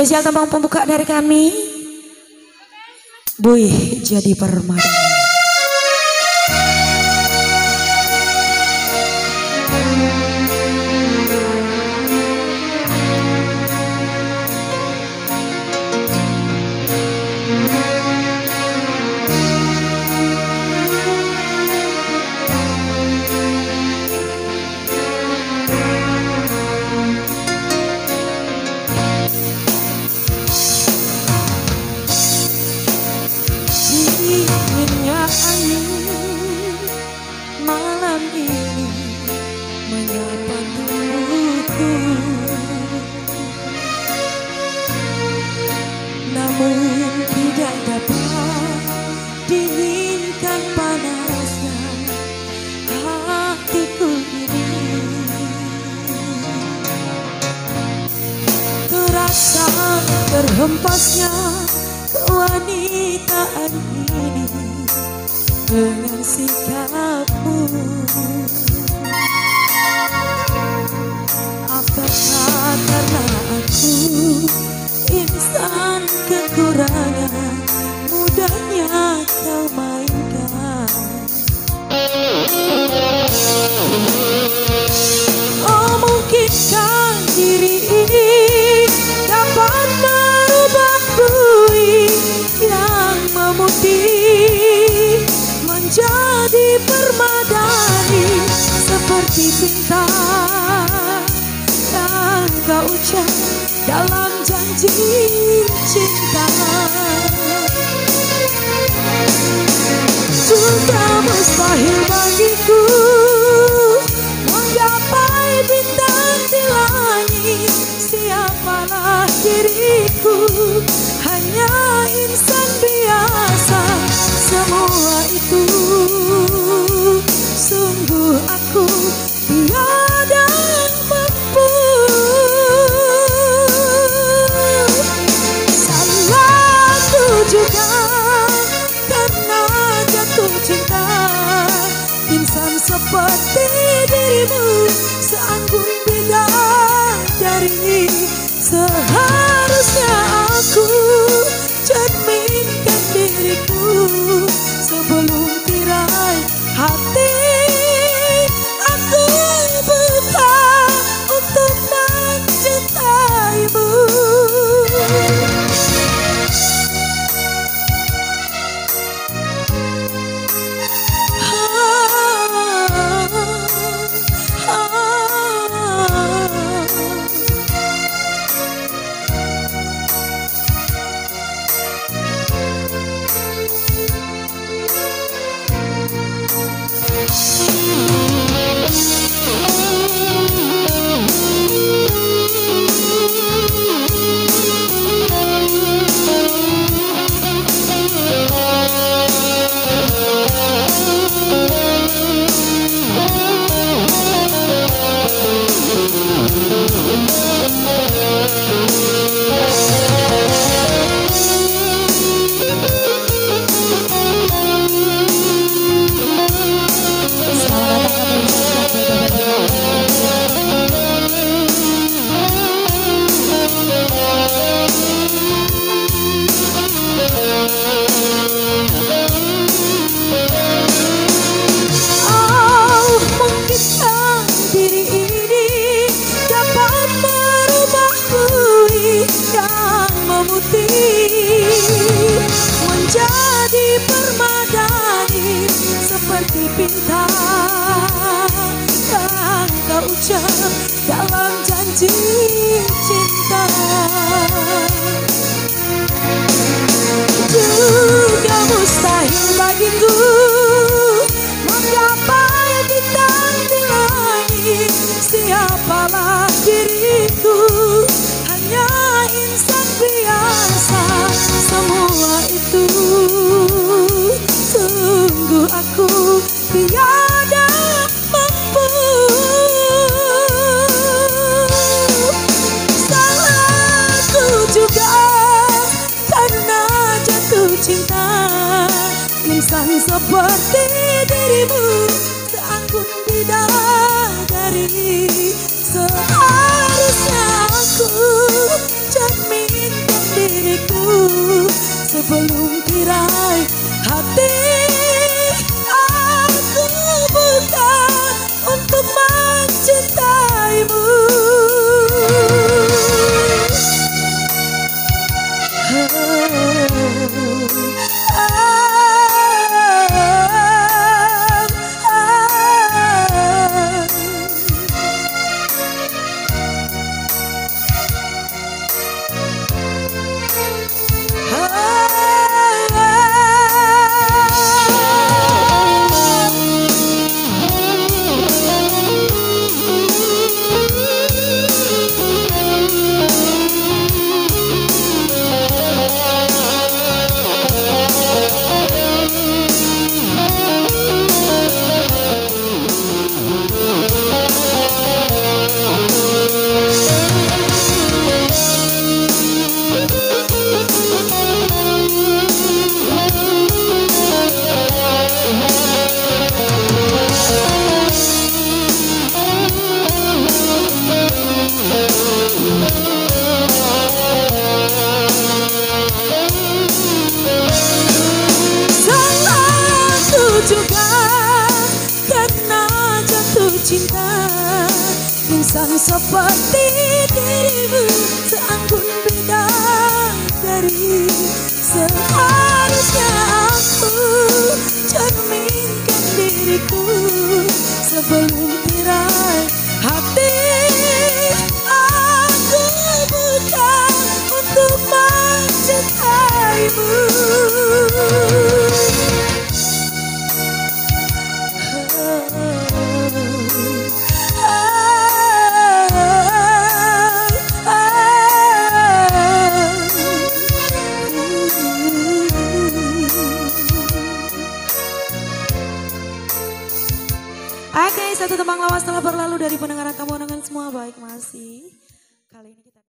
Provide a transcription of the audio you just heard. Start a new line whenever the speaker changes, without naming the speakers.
Spesial tembang pembuka dari kami, Buih Jadi Permadi. Malam ini menyapa tubuhku, namun tidak dapat dinginkan panasnya hatiku ini. Terasa terhempasnya kewanitaan ini dengan sikapmu. Apakah karena aku insan kekurangan, mudahnya kau mainkan? Oh, mungkinkah diri ini dapat merubah bui yang memutih menjadi permadani, seperti cinta yang kau ucap dalam janji cinta. Sudah mustahil bagiku menggapai bintang di langit. Siapalah diriku, hanya insan biasa. Semua itu sungguh aku tiada mampu. Salahku juga karena jatuh cinta. Insan seperti dirimu seanggun bidadari. Seharusnya aku cerminkan diriku sebelum tirai hati aku buka untuk mencintaimu. Menjadi permadani, seperti bintang yang kau ucap dalam janji cinta. Juga mustahil bagiku menggapai bintang di langit. Siapalah diriku, hanya insan biasa. Semua itu sungguh aku tiada mampu. Salahku juga karena jatuh cinta. Insan seperti dirimu seanggun bidadari. Seharusnya aku cermin diriku sebelum tirai hati. Aku bukan untuk mencintaimu. Juga karena jatuh cinta, insan seperti dirimu seanggun bidadari. Seharusnya aku cerminkan diriku sebelum tirai hati. Aku bukan untuk mencintaimu. Oke, satu tembang lawas telah berlalu dari pendengaran kamu dengan semua baik masih. Kali ini kita